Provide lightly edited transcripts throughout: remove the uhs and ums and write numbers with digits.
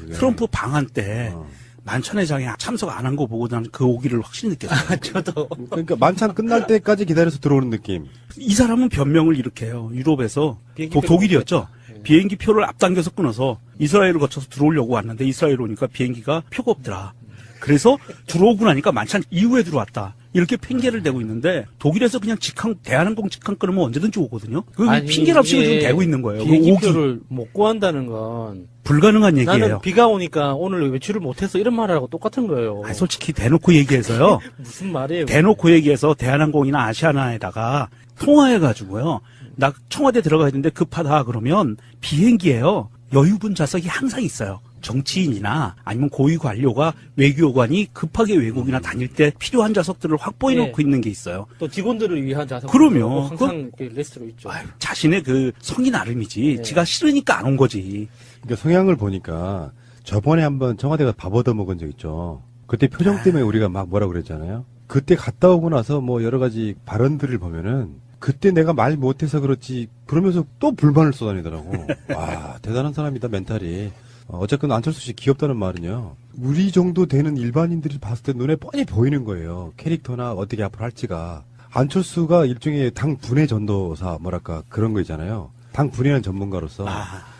그게. 트럼프 방한 때 만찬회장에 참석 안 한 거 보고 나는 그 오기를 확실히 느꼈어요. 저도. 그러니까 만찬 끝날 때까지 기다려서 들어오는 느낌. 이 사람은 변명을 이렇게 해요. 유럽에서 비행기 독일이었죠. 네. 비행기 표를 앞당겨서 끊어서 이스라엘을 거쳐서 들어오려고 왔는데 이스라엘 오니까 비행기가 표가 없더라. 그래서 들어오고 나니까 만찬 이후에 들어왔다. 이렇게 핑계를 대고 있는데 독일에서 그냥 대한항공 직항 끊으면 언제든지 오거든요. 그 핑계를 없이 지금 대고 있는 거예요. 비행기표를 못 구한다는 건 불가능한 나는 얘기예요. 비가 오니까 오늘 외출을 못해서 이런 말하고 똑같은 거예요. 아니, 솔직히 대놓고 얘기해서요. 무슨 말이에요? 대놓고 얘기해서 대한항공이나 아시아나에다가 통화해가지고요. 나 청와대 들어가야 되는데 급하다 그러면 비행기에요. 여유분 좌석이 항상 있어요. 정치인이나 아니면 고위 관료가 외교관이 급하게 외국이나 다닐 때 필요한 좌석들을 확보해 놓고 있는 게 있어요. 또 직원들을 위한 좌석. 그럼요. 항상 리스트로 있죠. 아유, 자신의 그 성이 나름이지. 네. 지가 싫으니까 안 온 거지. 그러니까 성향을 보니까 저번에 한번 청와대가 밥 얻어 먹은 적 있죠. 그때 표정 때문에 우리가 막 뭐라 그랬잖아요. 그때 갔다 오고 나서 뭐 여러 가지 발언들을 보면은 그때 내가 말 못해서 그렇지 그러면서 또 불만을 쏟아내더라고. 와, 대단한 사람이다, 멘탈이. 어쨌건 안철수 씨 귀엽다는 말은요. 우리 정도 되는 일반인들이 봤을 때 눈에 뻔히 보이는 거예요. 캐릭터나 어떻게 앞으로 할지가. 안철수가 일종의 당 분해 전도사 뭐랄까 그런 거 있잖아요. 당 분해하는 전문가로서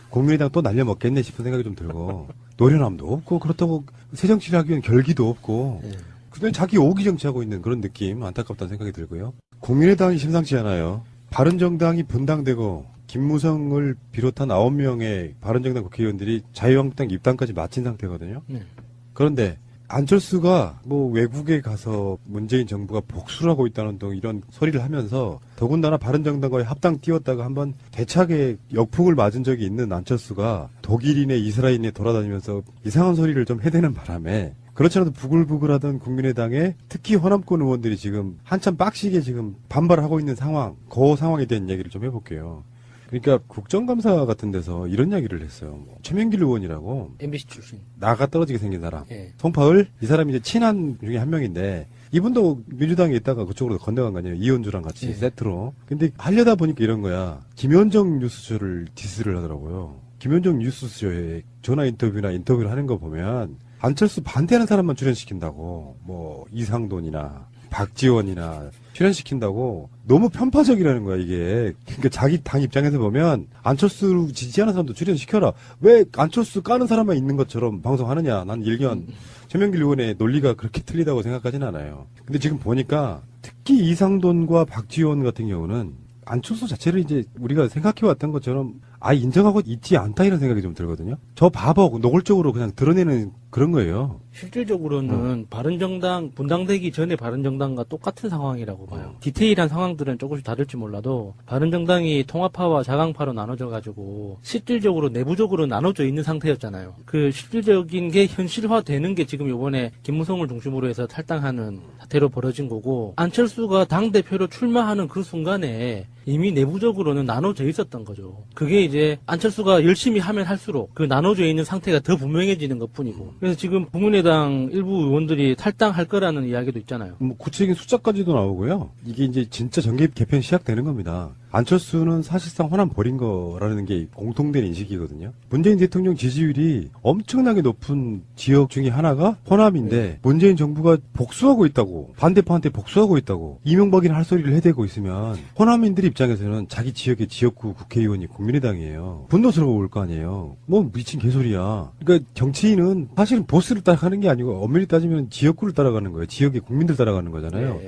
국민의당 또 날려먹겠네 싶은 생각이 좀 들고 노련함도 없고 그렇다고 새정치를 하기 위한 결기도 없고 그냥 자기 오기 정치하고 있는 그런 느낌 안타깝다는 생각이 들고요. 국민의당이 심상치 않아요. 바른정당이 분당되고 김무성을 비롯한 9명의 바른정당 국회의원들이 자유한국당 입당까지 마친 상태거든요. 그런데 안철수가 뭐 외국에 가서 문재인 정부가 복수를 하고 있다는 등 이런 소리를 하면서 더군다나 바른정당과의 합당 띄웠다가 한번 대차게 역풍을 맞은 적이 있는 안철수가 독일인에 이스라엘인에 돌아다니면서 이상한 소리를 좀 해대는 바람에 그렇지 않아도 부글부글하던 국민의당의 특히 호남권 의원들이 지금 한참 빡시게 지금 반발하고 있는 상황, 그 상황에 대한 얘기를 좀 해볼게요. 그러니까 국정감사 같은 데서 이런 이야기를 했어요. 뭐 최명길 의원이라고 MBC 출신. 나가 떨어지게 생긴 사람. 예. 송파을 이 사람이 이제 친한 중에 한 명인데 이분도 민주당에 있다가 그쪽으로 건너간 거 아니에요. 이현주랑 같이 세트로. 근데 하려다 보니까 이런 거야. 김현정 뉴스쇼를 디스를 하더라고요. 김현정 뉴스쇼에 전화 인터뷰나 인터뷰를 하는 거 보면 안철수 반대하는 사람만 출연시킨다고. 뭐 이상돈이나 박지원이나 출연시킨다고 너무 편파적이라는 거야 이게. 그러니까 자기 당 입장에서 보면 안철수 지지하는 사람도 출연시켜라. 왜 안철수 까는 사람만 있는 것처럼 방송하느냐. 난 일견 최명길 의원의 논리가 그렇게 틀리다고 생각하진 않아요. 근데 지금 보니까 특히 이상돈과 박지원 같은 경우는 안철수 자체를 이제 우리가 생각해왔던 것처럼 아예 인정하고 있지 않다 이런 생각이 좀 들거든요. 저 바보 노골적으로 그냥 드러내는 그런 거예요. 실질적으로는 바른정당 분당되기 전에 바른정당과 똑같은 상황이라고 봐요. 디테일한 상황들은 조금씩 다를지 몰라도 바른정당이 통합파와 자강파로 나눠져 가지고 실질적으로 내부적으로 나눠져 있는 상태였잖아요. 그 실질적인 게 현실화되는 게 지금 이번에 김무성을 중심으로 해서 탈당하는 사태로 벌어진 거고 안철수가 당대표로 출마하는 그 순간에 이미 내부적으로는 나눠져 있었던 거죠. 그게 이제 안철수가 열심히 하면 할수록 그 나눠져 있는 상태가 더 분명해지는 것 뿐이고. 그래서 지금 국민의당 일부 의원들이 탈당할 거라는 이야기도 있잖아요. 뭐 구체적인 숫자까지도 나오고요. 이게 이제 진짜 정계 개편 시작되는 겁니다. 안철수는 사실상 호남 버린 거라는 게 공통된 인식이거든요. 문재인 대통령 지지율이 엄청나게 높은 지역 중에 하나가 호남인데 문재인 정부가 복수하고 있다고 반대파한테 복수하고 있다고 이명박이나 할 소리를 해대고 있으면 호남인들 입장에서는 자기 지역의 지역구 국회의원이 국민의당이에요. 분노스러울 거 아니에요. 뭐 미친 개소리야. 그러니까 정치인은 사실은 보스를 따라가는 게 아니고 엄밀히 따지면 지역구를 따라가는 거예요. 지역의 국민들 따라가는 거잖아요.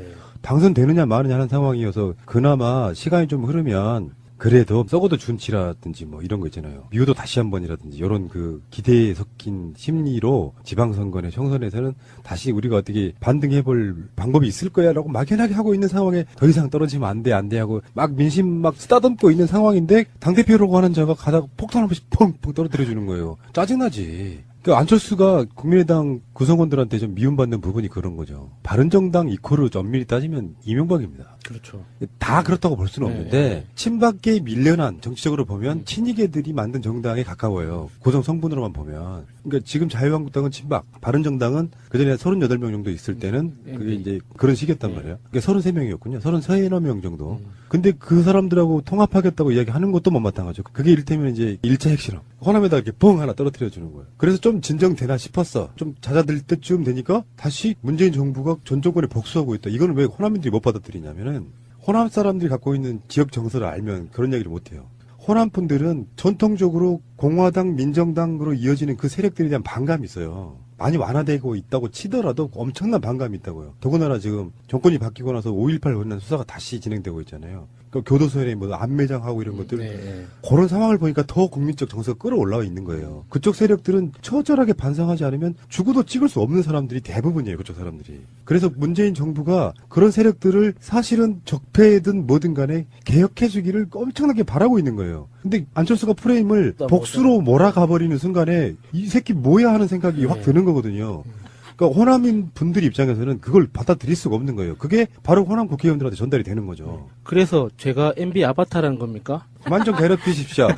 당선되느냐 마느냐 하는 상황이어서 그나마 시간이 좀 흐르면 그래도 썩어도 준치라든지 뭐 이런 거 있잖아요. 미워도 다시 한 번이라든지 이런 그 기대에 섞인 심리로 지방선거나 총선에서는 다시 우리가 어떻게 반등해볼 방법이 있을 거야라고 막연하게 하고 있는 상황에 더 이상 떨어지면 안 돼 하고 막 민심 막 쓰다듬고 있는 상황인데 당대표라고 하는 자가 가다가 폭탄 한 번씩 펑펑 떨어뜨려주는 거예요. 짜증나지. 그 안철수가 국민의당 구성원들한테 좀 미움받는 부분이 그런 거죠. 바른정당 이코르 엄밀히 따지면 이명박입니다. 그렇죠. 다 그렇다고 볼 수는 없는데 친박계 밀려난 정치적으로 보면 친이계들이 만든 정당에 가까워요. 구성 성분으로만 보면. 그러니까 지금 자유한국당은 친박, 바른정당은 그전에 38명 정도 있을 때는 그게 이제 그런 식이었단 말이에요. 그러니까 33명이었군요. 33명 정도. 근데 그 사람들하고 통합하겠다고 이야기하는 것도 못마땅하죠. 그게 이를테면 이제 1차 핵실험. 호남에다 이렇게 뻥 하나 떨어뜨려 주는 거예요. 그래서 좀 좀 진정되나 싶었어. 좀 잦아들 때쯤 되니까 다시 문재인 정부가 전 정권에 복수하고 있다. 이거는 왜 호남민들이 못 받아들이냐면은 호남 사람들이 갖고 있는 지역 정서를 알면 그런 얘기를 못 해요. 호남 분들은 전통적으로 공화당, 민정당으로 이어지는 그 세력들에 대한 반감이 있어요. 많이 완화되고 있다고 치더라도 엄청난 반감이 있다고요. 더군다나 지금 정권이 바뀌고 나서 5.18 관련 수사가 다시 진행되고 있잖아요. 그 교도소에 뭐 안매장하고 이런 것들 네. 그런 상황을 보니까 더 국민적 정서가 끌어올라와 있는 거예요. 그쪽 세력들은 처절하게 반성하지 않으면 죽어도 찍을 수 없는 사람들이 대부분이에요. 그쪽 사람들이. 그래서 문재인 정부가 그런 세력들을 사실은 적폐든 뭐든 간에 개혁해주기를 엄청나게 바라고 있는 거예요. 근데 안철수가 프레임을 복수로 몰아가버리는 순간에 이 새끼 뭐야 하는 생각이 확 드는 거거든요. 그러니까 호남인 분들 입장에서는 그걸 받아들일 수가 없는 거예요. 그게 바로 호남 국회의원들한테 전달이 되는 거죠. 그래서 제가 MB 아바타라는 겁니까? 그만 좀 괴롭히십시오.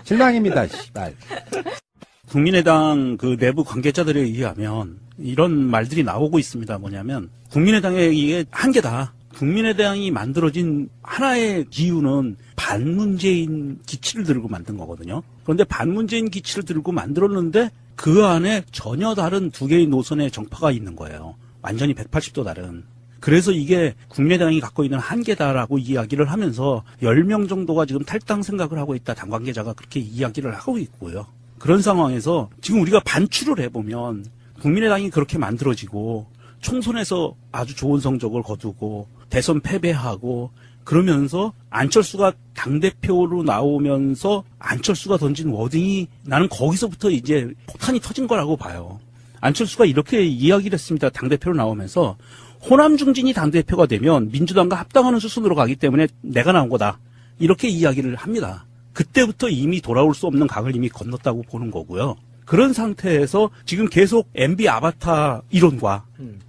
실망입니다. 씨발. 국민의당 그 내부 관계자들에 의하면 이런 말들이 나오고 있습니다. 뭐냐면 국민의당의 이게 한계다. 국민의당이 만들어진 하나의 이유는 반문재인 기치를 들고 만든 거거든요. 그런데 반문재인 기치를 들고 만들었는데 그 안에 전혀 다른 두 개의 노선의 정파가 있는 거예요. 완전히 180도 다른. 그래서 이게 국민의당이 갖고 있는 한계다라고 이야기를 하면서 10명 정도가 지금 탈당 생각을 하고 있다. 당 관계자가 그렇게 이야기를 하고 있고요. 그런 상황에서 지금 우리가 반추를 해보면 국민의당이 그렇게 만들어지고 총선에서 아주 좋은 성적을 거두고 대선 패배하고 그러면서 안철수가 당대표로 나오면서 안철수가 던진 워딩이 나는 거기서부터 이제 폭탄이 터진 거라고 봐요. 안철수가 이렇게 이야기를 했습니다. 당대표로 나오면서 호남 중진이 당대표가 되면 민주당과 합당하는 수순으로 가기 때문에 내가 나온 거다. 이렇게 이야기를 합니다. 그때부터 이미 돌아올 수 없는 강을 이미 건넜다고 보는 거고요. 그런 상태에서 지금 계속 MB 아바타 이론과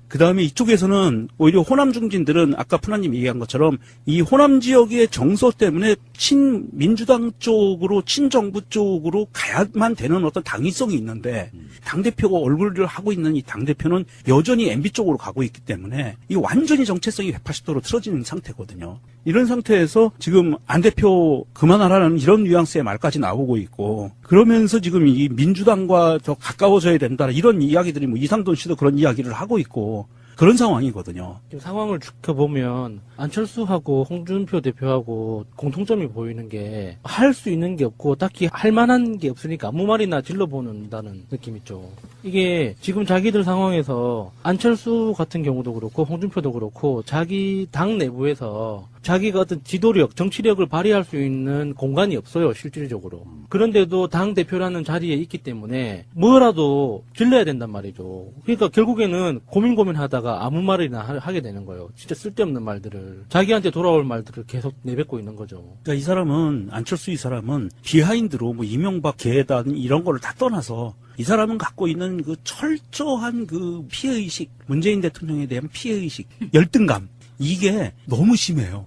그 다음에 이쪽에서는 오히려 호남 중진들은 아까 푸나님 얘기한 것처럼 이 호남 지역의 정서 때문에 친민주당 쪽으로 친정부 쪽으로 가야만 되는 어떤 당위성이 있는데 당대표가 얼굴을 하고 있는 이 당대표는 여전히 MB 쪽으로 가고 있기 때문에 이 완전히 정체성이 180도로 틀어지는 상태거든요. 이런 상태에서 지금 안 대표 그만하라는 이런 뉘앙스의 말까지 나오고 있고 그러면서 지금 이 민주당과 더 가까워져야 된다 이런 이야기들이 뭐 이상돈 씨도 그런 이야기를 하고 있고 그런 상황이거든요. 지금 상황을 지켜보면 안철수하고 홍준표 대표하고 공통점이 보이는 게 할 수 있는 게 없고 딱히 할 만한 게 없으니까 아무 말이나 질러보는다는 느낌 있죠. 이게 지금 자기들 상황에서 안철수 같은 경우도 그렇고 홍준표도 그렇고 자기 당 내부에서 자기가 어떤 지도력, 정치력을 발휘할 수 있는 공간이 없어요, 실질적으로. 그런데도 당 대표라는 자리에 있기 때문에 뭐라도 질러야 된단 말이죠. 그러니까 결국에는 고민하다가 아무 말이나 하게 되는 거예요. 진짜 쓸데없는 말들을. 자기한테 돌아올 말들을 계속 내뱉고 있는 거죠. 그러니까 이 사람은 안철수 이 사람은 비하인드로 뭐 이명박 계단 이런 거를 다 떠나서 이 사람은 갖고 있는 그 철저한 그 피해의식, 문재인 대통령에 대한 피해의식, 열등감 이게 너무 심해요.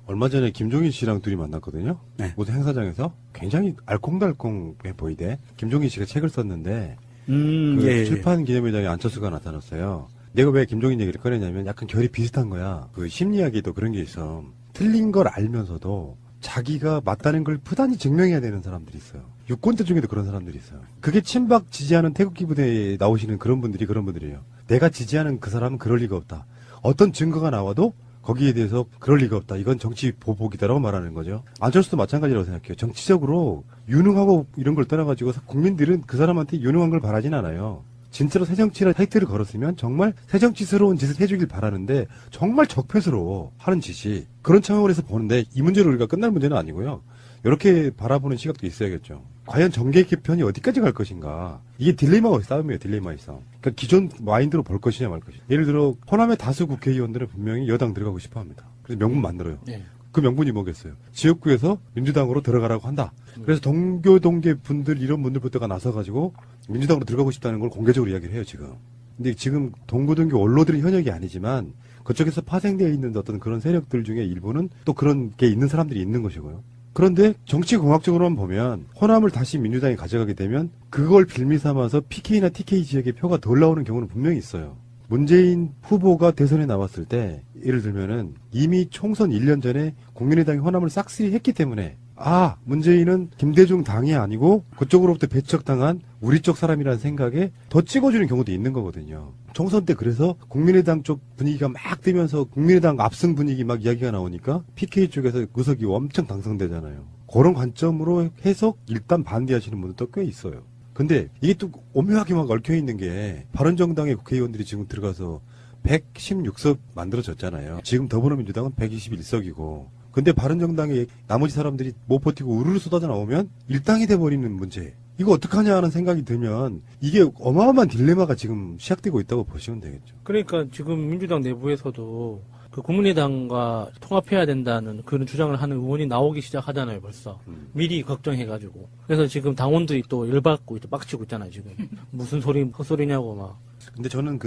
얼마 전에 김종인 씨랑 둘이 만났거든요. 네. 모든 행사장에서 굉장히 알콩달콩해 보이대. 김종인 씨가 책을 썼는데 그 예. 출판 기념회장에 안철수가 나타났어요. 내가 왜 김종인 얘기를 꺼내냐면 약간 결이 비슷한 거야. 그 심리학에도 그런 게 있어. 틀린 걸 알면서도 자기가 맞다는 걸 부단히 증명해야 되는 사람들이 있어요. 유권자 중에도 그런 사람들이 있어요. 그게 친박 지지하는 태극기 부대에 나오시는 그런 분들이에요. 내가 지지하는 그 사람은 그럴 리가 없다. 어떤 증거가 나와도 거기에 대해서 그럴 리가 없다. 이건 정치 보복이다라고 말하는 거죠. 안철수도 마찬가지라고 생각해요. 정치적으로 유능하고 이런 걸 떠나가지고 국민들은 그 사람한테 유능한 걸 바라진 않아요. 진짜로 새정치라 타이틀을 걸었으면 정말 새정치스러운 짓을 해주길 바라는데 정말 적폐스러워 하는 짓이 그런 차원에서 보는데 이 문제로 우리가 끝날 문제는 아니고요. 이렇게 바라보는 시각도 있어야겠죠. 과연 정계 개편이 어디까지 갈 것인가. 이게 딜레마가 싸움이에요. 딜레마에서. 그러니까 기존 마인드로 볼 것이냐 말 것이냐. 예를 들어 호남의 다수 국회의원들은 분명히 여당 들어가고 싶어합니다. 그래서 명분 만들어요. 네. 그 명분이 뭐겠어요? 지역구에서 민주당으로 들어가라고 한다. 그래서 동계 분들 이런 분들부터가 나서가지고 민주당으로 들어가고 싶다는 걸 공개적으로 이야기를 해요 지금. 근데 지금 동계 원로들은 현역이 아니지만 그쪽에서 파생되어 있는 어떤 그런 세력들 중에 일부는 또 그런 게 있는 사람들이 있는 것이고요. 그런데 정치공학적으로만 보면 호남을 다시 민주당이 가져가게 되면 그걸 빌미 삼아서 PK나 TK 지역의 표가 덜 나오는 경우는 분명히 있어요. 문재인 후보가 대선에 나왔을 때 예를 들면은 이미 총선 1년 전에 국민의당이 호남을 싹쓸이 했기 때문에 문재인은 김대중 당이 아니고 그쪽으로부터 배척당한 우리 쪽 사람이라는 생각에 더 찍어주는 경우도 있는 거거든요. 총선 때 그래서 국민의당 쪽 분위기가 막 뜨면서 국민의당 압승 분위기 막 이야기가 나오니까 PK 쪽에서 의석이 엄청 당선되잖아요. 그런 관점으로 해서 일단 반대하시는 분들도 꽤 있어요. 근데 이게 또 오묘하게 막 얽혀있는 게 바른정당의 국회의원들이 지금 들어가서 116석 만들어졌잖아요. 지금 더불어민주당은 121석이고 근데 바른정당의 나머지 사람들이 못 버티고 우르르 쏟아져 나오면 일당이 돼버리는 문제. 이거 어떡하냐 하는 생각이 들면 이게 어마어마한 딜레마가 지금 시작되고 있다고 보시면 되겠죠. 그러니까 지금 민주당 내부에서도 그 국민의당과 통합해야 된다는 그런 주장을 하는 의원이 나오기 시작하잖아요, 벌써. 미리 걱정해가지고. 그래서 지금 당원들이 또 열받고 또 빡치고 있잖아요, 지금. 무슨 헛소리냐고 막. 근데 저는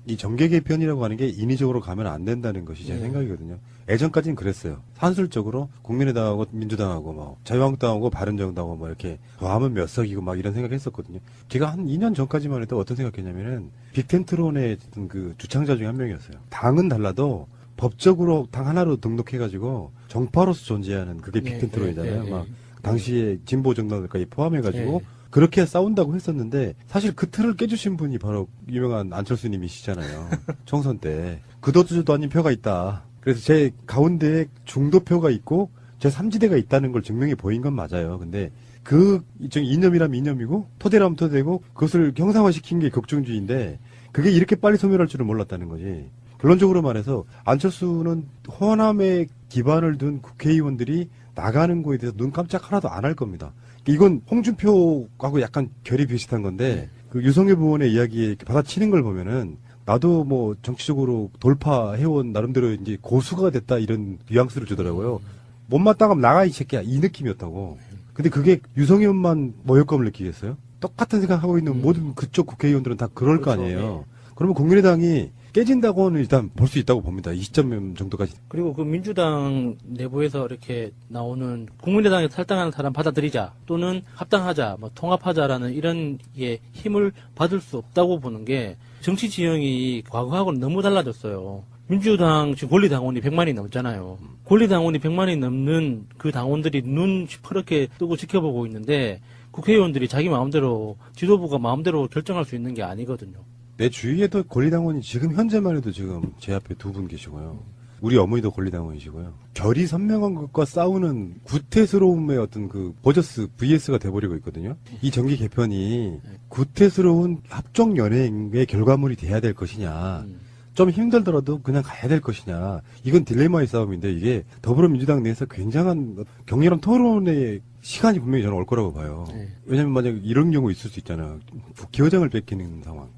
이 정계 개편이라고 하는 게 인위적으로 가면 안 된다는 것이 제 생각이거든요. 예전까지는 그랬어요. 산술적으로 국민의당하고 민주당하고 뭐 자유한국당하고 바른정당하고 뭐 이렇게 더하면 몇 석이고 막 이런 생각 했었거든요. 제가 한 2년 전까지만 해도 어떤 생각했냐면은 빅텐트론의 그 주창자 중에 한 명이었어요. 당은 달라도 법적으로 당 하나로 등록해가지고 정파로서 존재하는 그게 빅텐트론이잖아요. 막 당시에 진보 정당들까지 포함해가지고 그렇게 싸운다고 했었는데 사실 그 틀을 깨주신 분이 바로 유명한 안철수님이시잖아요. 총선 때. 그도저도 아닌 표가 있다. 그래서 제 가운데에 중도표가 있고 제 3지대가 있다는 걸 증명해 보인 건 맞아요. 근데 그 이념이라면 이념이고 토대라면 토대고 그것을 형상화시킨 게 격중주의인데 그게 이렇게 빨리 소멸할 줄은 몰랐다는 거지. 결론적으로 말해서 안철수는 호남에 기반을 둔 국회의원들이 나가는 거에 대해서 눈 깜짝 하나도 안 할 겁니다. 이건 홍준표하고 약간 결이 비슷한 건데 그 유성엽 의원의 이야기에 이렇게 받아치는 걸 보면은 나도 뭐 정치적으로 돌파해온 나름대로 이제 고수가 됐다 이런 뉘앙스를 주더라고요. 못마땅하면 나가 이 새끼야 이 느낌이었다고. 근데 그게 유성엽만 모욕감을 느끼겠어요? 똑같은 생각하고 있는 모든 그쪽 국회의원들은 다 그럴 거 아니에요. 그러면 국민의당이 깨진다고는 일단 볼 수 있다고 봅니다. 이 시점 정도까지. 그리고 그 민주당 내부에서 이렇게 나오는 국민의당에 탈당하는 사람 받아들이자 또는 합당하자, 뭐 통합하자라는 이런 게 힘을 받을 수 없다고 보는 게 정치 지형이 과거하고는 너무 달라졌어요. 민주당 지금 권리당원이 100만이 넘잖아요. 권리당원이 100만이 넘는 그 당원들이 눈 시퍼렇게 뜨고 지켜보고 있는데 국회의원들이 자기 마음대로 지도부가 마음대로 결정할 수 있는 게 아니거든요. 내 주위에도 권리당원이 지금 현재만 해도 지금 제 앞에 두 분 계시고요. 우리 어머니도 권리당원이시고요. 결이 선명한 것과 싸우는 구태스러움의 어떤 그 버저스 VS가 돼버리고 있거든요. 이 정기 개편이 구태스러운 합종 연행의 결과물이 돼야 될 것이냐. 좀 힘들더라도 그냥 가야 될 것이냐. 이건 딜레마의 싸움인데 이게 더불어민주당 내에서 굉장한 격렬한 토론의 시간이 분명히 저는 올 거라고 봐요. 왜냐면 만약 이런 경우 있을 수 있잖아요. 국회의장을 뺏기는 상황.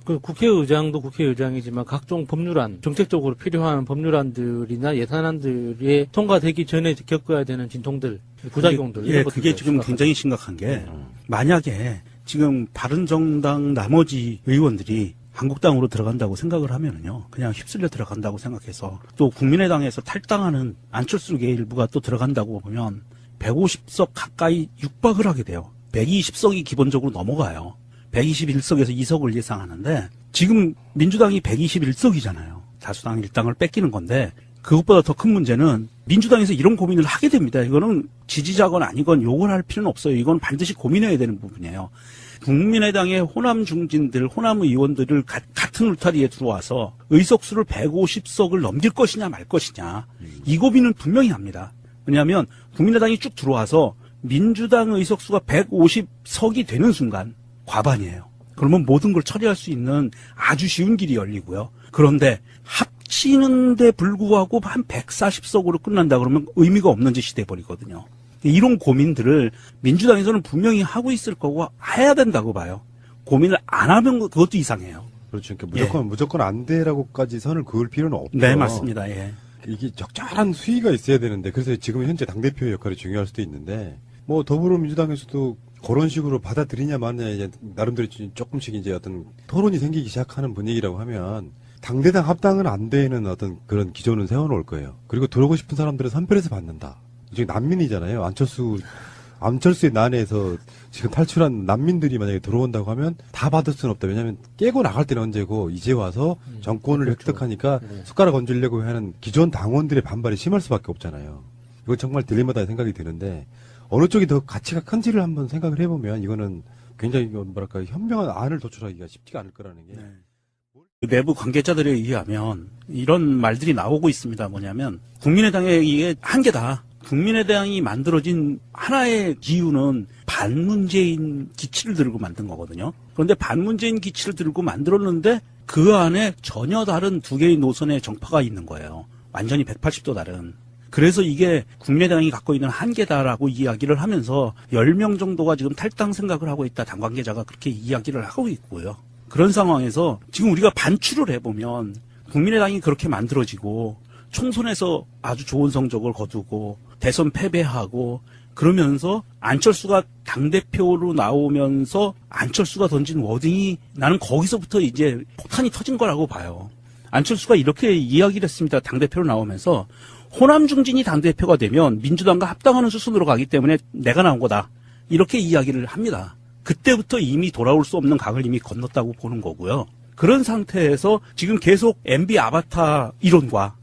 그 국회의장도 국회의장이지만 각종 법률안, 정책적으로 필요한 법률안들이나 예산안들이 통과되기 전에 겪어야 되는 진통들, 부작용들. 예, 그게 지금 굉장히 심각한 게 만약에 지금 바른정당 나머지 의원들이 한국당으로 들어간다고 생각을 하면은요, 그냥 휩쓸려 들어간다고 생각해서 또 국민의당에서 탈당하는 안철수계 일부가 또 들어간다고 보면 150석 가까이 육박을 하게 돼요. 120석이 기본적으로 넘어가요. 121석에서 2석을 예상하는데 지금 민주당이 121석이잖아요. 다수당 1당을 뺏기는 건데 그것보다 더 큰 문제는 민주당에서 이런 고민을 하게 됩니다. 이거는 지지자건 아니건 욕을 할 필요는 없어요. 이건 반드시 고민해야 되는 부분이에요. 국민의당의 호남 중진들, 호남 의원들을 같은 울타리에 들어와서 의석수를 150석을 넘길 것이냐 말 것이냐. 이 고민은 분명히 합니다. 왜냐하면 국민의당이 쭉 들어와서 민주당 의석수가 150석이 되는 순간 과반이에요. 그러면 모든 걸 처리할 수 있는 아주 쉬운 길이 열리고요. 그런데 합치는데 불구하고 한 140석으로 끝난다 그러면 의미가 없는 짓이 돼버리거든요. 이런 고민들을 민주당에서는 분명히 하고 있을 거고 해야 된다고 봐요. 고민을 안 하면 그것도 이상해요. 그렇죠. 그러니까 무조건 안 돼라고까지 선을 그을 필요는 없죠. 네, 맞습니다. 예. 이게 적절한 수위가 있어야 되는데 그래서 지금 현재 당대표의 역할이 중요할 수도 있는데 뭐 더불어민주당에서도 그런 식으로 받아들이냐 마느냐 이제 나름대로 조금씩 이제 어떤 토론이 생기기 시작하는 분위기라고 하면 당대당 합당은 안 되는 어떤 그런 기조는 세워놓을 거예요. 그리고 들어오고 싶은 사람들은 선별해서 받는다. 이제 난민이잖아요. 안철수의 난에서 지금 탈출한 난민들이 만약에 들어온다고 하면 다 받을 수는 없다. 왜냐하면 깨고 나갈 때는 언제고 이제 와서 정권을 그렇죠. 획득하니까 숟가락 얹으려고 하는 기존 당원들의 반발이 심할 수밖에 없잖아요. 이건 정말 딜레마다 생각이 드는데 어느 쪽이 더 가치가 큰지를 한번 생각을 해보면 이거는 굉장히 뭐랄까 현명한 안을 도출하기가 쉽지가 않을 거라는 게. 내부 관계자들에 의하면 이런 말들이 나오고 있습니다. 뭐냐면 국민의당의 이게 한계다. 국민의당이 만들어진 하나의 이유는 반문재인 기치를 들고 만든 거거든요. 그런데 반문재인 기치를 들고 만들었는데 그 안에 전혀 다른 두 개의 노선의 정파가 있는 거예요. 완전히 180도 다른. 그래서 이게 국민의당이 갖고 있는 한계다라고 이야기를 하면서 10명 정도가 지금 탈당 생각을 하고 있다. 당 관계자가 그렇게 이야기를 하고 있고요. 그런 상황에서 지금 우리가 반추를 해보면 국민의당이 그렇게 만들어지고 총선에서 아주 좋은 성적을 거두고 대선 패배하고 그러면서 안철수가 당대표로 나오면서 안철수가 던진 워딩이 나는 거기서부터 이제 폭탄이 터진 거라고 봐요. 안철수가 이렇게 이야기를 했습니다. 당대표로 나오면서 호남 중진이 당대표가 되면 민주당과 합당하는 수순으로 가기 때문에 내가 나온 거다. 이렇게 이야기를 합니다. 그때부터 이미 돌아올 수 없는 강을 이미 건넜다고 보는 거고요. 그런 상태에서 지금 계속 MB 아바타 이론과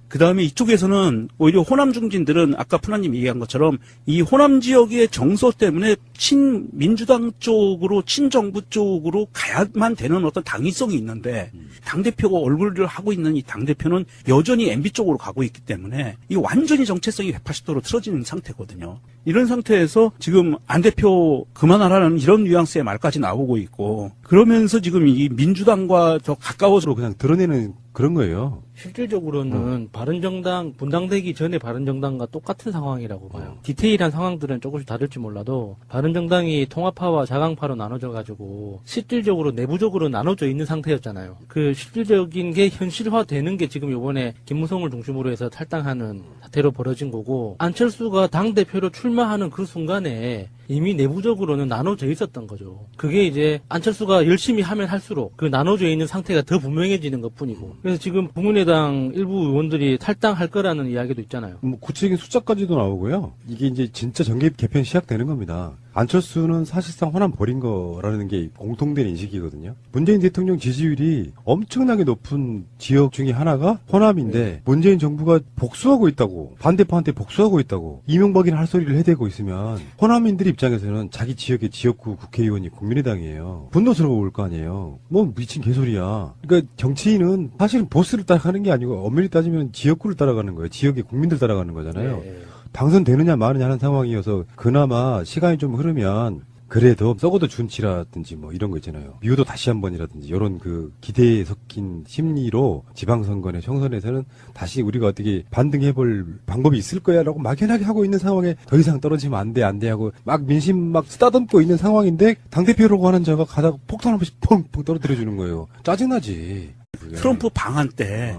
그 다음에 이쪽에서는 오히려 호남 중진들은 아까 푸나님 얘기한 것처럼 이 호남 지역의 정서 때문에 친민주당 쪽으로 친정부 쪽으로 가야만 되는 어떤 당위성이 있는데 당대표가 얼굴을 하고 있는 이 당대표는 여전히 MB 쪽으로 가고 있기 때문에 이 완전히 정체성이 180도로 틀어지는 상태거든요. 이런 상태에서 지금 안 대표 그만하라는 이런 뉘앙스의 말까지 나오고 있고 그러면서 지금 이 민주당과 더 가까워져 그냥 드러내는 그런 거예요. 실질적으로는 바른정당 분당되기 전에 바른정당과 똑같은 상황이라고 봐요. 디테일한 상황들은 조금씩 다를지 몰라도 바른정당이 통합파와 자강파로 나눠져 가지고 실질적으로 내부적으로 나눠져 있는 상태였잖아요. 그 실질적인 게 현실화되는 게 지금 이번에 김무성을 중심으로 해서 탈당하는 사태로 벌어진 거고 안철수가 당대표로 출마하는 그 순간에 이미 내부적으로는 나눠져 있었던 거죠. 그게 이제 안철수가 열심히 하면 할수록 그 나눠져 있는 상태가 더 분명해지는 것뿐이고. 그래서 지금 국민의당 일부 의원들이 탈당할 거라는 이야기도 있잖아요. 뭐 구체적인 숫자까지도 나오고요. 이게 이제 진짜 정계 개편이 시작되는 겁니다. 안철수는 사실상 호남 버린 거라는 게 공통된 인식이거든요. 문재인 대통령 지지율이 엄청나게 높은 지역 중에 하나가 호남인데 문재인 정부가 복수하고 있다고, 반대파한테 복수하고 있다고 이명박이나 할 소리를 해대고 있으면 호남인들 입장에서는 자기 지역의 지역구 국회의원이 국민의당이에요. 분노스러울 거 아니에요. 뭐 미친 개소리야. 그러니까 정치인은 사실은 보스를 따라가는 게 아니고 엄밀히 따지면 지역구를 따라가는 거예요. 지역의 국민들 따라가는 거잖아요. 네. 당선되느냐 마느냐 하는 상황이어서 그나마 시간이 좀 흐르면 그래도 썩어도 준치라든지 뭐 이런 거 있잖아요. 미워도 다시 한 번이라든지 이런 그 기대에 섞인 심리로 지방선거나 총선에서는 다시 우리가 어떻게 반등해볼 방법이 있을 거야라고 막연하게 하고 있는 상황에 더 이상 떨어지면 안 돼 하고 막 민심 막 쓰다듬고 있는 상황인데 당대표라고 하는 자가 가다가 폭탄 한 번씩 펑펑 떨어뜨려주는 거예요. 짜증나지. 그게. 트럼프 방한 때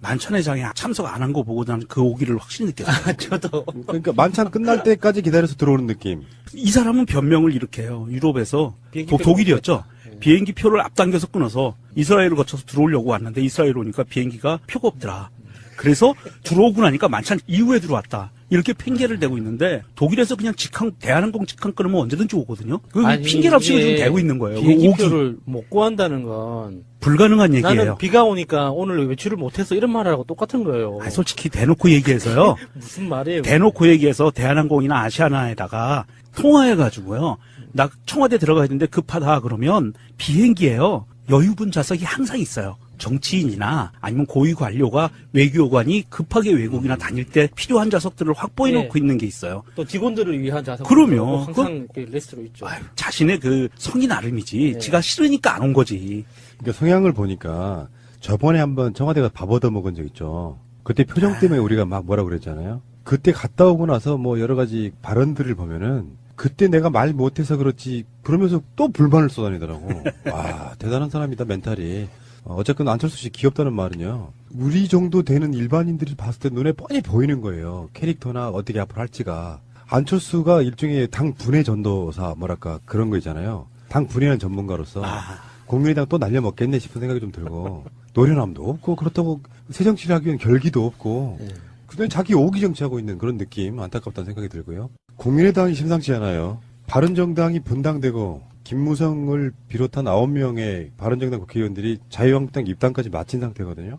만찬회장에 참석 안 한 거 보고 난 그 오기를 확실히 느꼈어요. 저도. 그러니까 만찬 끝날 때까지 기다려서 들어오는 느낌. 이 사람은 변명을 이렇게 해요. 유럽에서 비행기 독일이었죠. 네. 비행기 표를 앞당겨서 끊어서 이스라엘을 거쳐서 들어오려고 왔는데 이스라엘 오니까 비행기가 표가 없더라. 그래서 들어오고 나니까 만찬 이후에 들어왔다. 이렇게 핑계를 대고 있는데 독일에서 그냥 대한항공 직항 끊으면 언제든지 오거든요. 그 핑계를 없이 지금 대고 있는 거예요. 비행기표를 못 구한다는 건 불가능한 얘기예요. 나는 비가 오니까 오늘 외출을 못해서 이런 말하고 똑같은 거예요. 솔직히 대놓고 얘기해서요. 무슨 말이에요? 대놓고 얘기해서 대한항공이나 아시아나에다가 통화해가지고요. 나 청와대 들어가야 되는데 급하다 그러면 비행기에요. 여유분 좌석이 항상 있어요. 정치인이나 아니면 고위 관료가 외교관이 급하게 외국이나 다닐 때 필요한 좌석들을 확보해 놓고 있는 게 있어요. 또 직원들을 위한 좌석. 그럼요. 항상 리스트로 있죠. 자신의 그 성이 나름이지. 지가 싫으니까 안 온 거지. 그러니까 성향을 보니까 저번에 한번 청와대가 밥 얻어먹은 적 있죠. 그때 표정 때문에 우리가 막 뭐라 그랬잖아요. 그때 갔다 오고 나서 뭐 여러 가지 발언들을 보면은 그때 내가 말 못해서 그렇지 그러면서 또 불만을 쏟아내더라고. 와 대단한 사람이다 멘탈이. 어쨌든 안철수 씨 귀엽다는 말은요. 우리 정도 되는 일반인들이 봤을 때 눈에 뻔히 보이는 거예요. 캐릭터나 어떻게 앞으로 할지가. 안철수가 일종의 당 분해 전도사 뭐랄까 그런 거 있잖아요. 당 분해하는 전문가로서 국민의당 또 날려먹겠네 싶은 생각이 좀 들고 노련함도 없고 그렇다고 새정치를 하기 위한 결기도 없고 그냥 자기 오기 정치하고 있는 그런 느낌 안타깝다는 생각이 들고요. 국민의당이 심상치 않아요. 바른정당이 분당되고 김무성을 비롯한 9명의 바른정당 국회의원들이 자유한국당 입당까지 마친 상태거든요.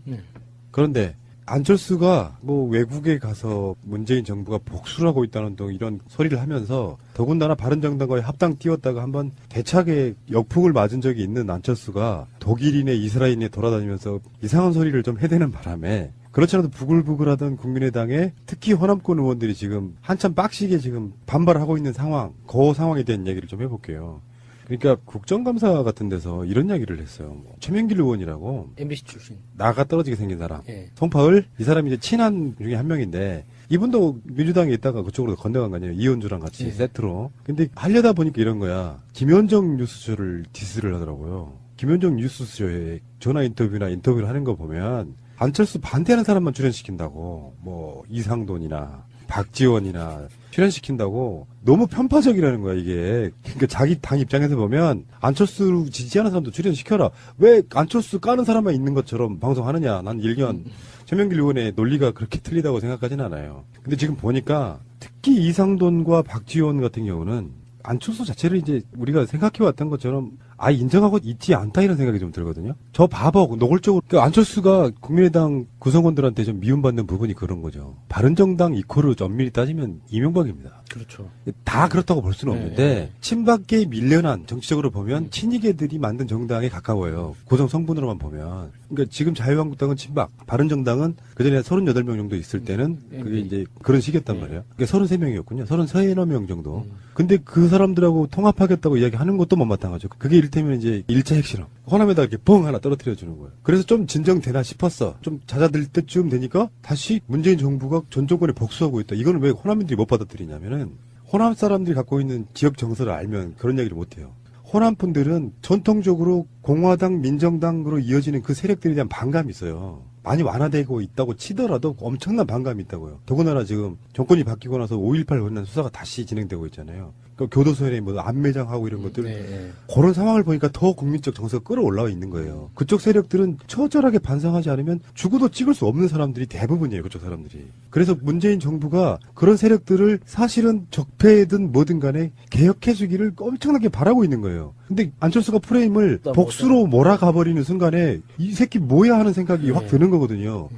그런데 안철수가 뭐 외국에 가서 문재인 정부가 복수를 하고 있다는 등 이런 소리를 하면서 더군다나 바른정당과의 합당 띄웠다가 한번 대차게 역풍을 맞은 적이 있는 안철수가 독일인에 이스라엘인에 돌아다니면서 이상한 소리를 좀 해대는 바람에 그렇지 않아도 부글부글하던 국민의당에 특히 호남권 의원들이 지금 한참 빡시게 지금 반발하고 있는 상황, 그 상황에 대한 얘기를 좀 해볼게요. 그러니까 국정감사 같은 데서 이런 이야기를 했어요. 뭐 최명길 의원이라고 MBC 출신. 나가 떨어지게 생긴 사람. 예. 송파을 이 사람이 이제 친한 중에 한 명인데 이분도 민주당에 있다가 그쪽으로 건너간 거 아니에요. 이현주랑 같이 예. 세트로. 근데 하려다 보니까 이런 거야. 김현정 뉴스쇼를 디스를 하더라고요. 김현정 뉴스쇼에 전화 인터뷰나 인터뷰를 하는 거 보면 안철수 반대하는 사람만 출연시킨다고 뭐 이상돈이나 박지원이나 출연시킨다고 너무 편파적이라는 거야 이게. 그러니까 자기 당 입장에서 보면 안철수 지지하는 사람도 출연시켜라. 왜 안철수 까는 사람만 있는 것처럼 방송하느냐. 난 일견 최명길 의원의 논리가 그렇게 틀리다고 생각하지는 않아요. 근데 지금 보니까 특히 이상돈과 박지원 같은 경우는 안철수 자체를 이제 우리가 생각해왔던 것처럼 아예 인정하고 있지 않다 이런 생각이 좀 들거든요. 저 바보 노골적으로 그러니까 안철수가 국민의당 구성원들한테 좀 미움받는 부분이 그런 거죠. 바른정당 이코르 엄밀히 따지면 이명박입니다. 그렇죠. 다 그렇다고 볼 수는 네, 없는데 네. 친박계에 밀려난 정치적으로 보면 친이계들이 만든 정당에 가까워요. 구성 성분으로만 보면. 그러니까 지금 자유한국당은 친박, 바른정당은 그전에 38명 정도 있을 때는 그게 이제 그런 식이었단 말이에요. 그러니까 33명이었군요. 33명 정도. 근데 그 사람들하고 통합하겠다고 이야기하는 것도 못마땅하죠. 그게 이를테면 이제 1차 핵실험. 호남에다 이렇게 뻥 하나 떨어뜨려 주는 거예요. 그래서 좀 진정되나 싶었어. 좀 잦아들 때쯤 되니까 다시 문재인 정부가 전 정권에 복수하고 있다. 이거는 왜 호남인들이 못 받아들이냐면은 호남 사람들이 갖고 있는 지역 정서를 알면 그런 얘기를 못 해요. 호남 분들은 전통적으로 공화당, 민정당으로 이어지는 그 세력들에 대한 반감이 있어요. 많이 완화되고 있다고 치더라도 엄청난 반감이 있다고요. 더군다나 지금 정권이 바뀌고 나서 5.18 관련 수사가 다시 진행되고 있잖아요. 그러니까 교도소에 뭐 안매장하고 이런 것들 네. 그런 상황을 보니까 더 국민적 정서가 끌어올라와 있는 거예요. 그쪽 세력들은 처절하게 반성하지 않으면 죽어도 찍을 수 없는 사람들이 대부분이에요. 그쪽 사람들이. 그래서 문재인 정부가 그런 세력들을 사실은 적폐든 뭐든 간에 개혁해주기를 엄청나게 바라고 있는 거예요. 근데 안철수가 프레임을 복수로 몰아가버리는 순간에 이 새끼 뭐야 하는 생각이 확 드는 거거든요.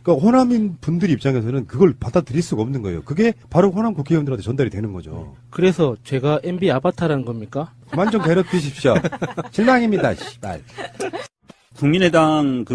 그러니까 호남인 분들 입장에서는 그걸 받아들일 수가 없는 거예요. 그게 바로 호남 국회의원들한테 전달이 되는 거죠. 그래서 제가 MB 아바타라는 겁니까? 그만 좀 괴롭히십시오. 실망입니다. 씨발. 국민의당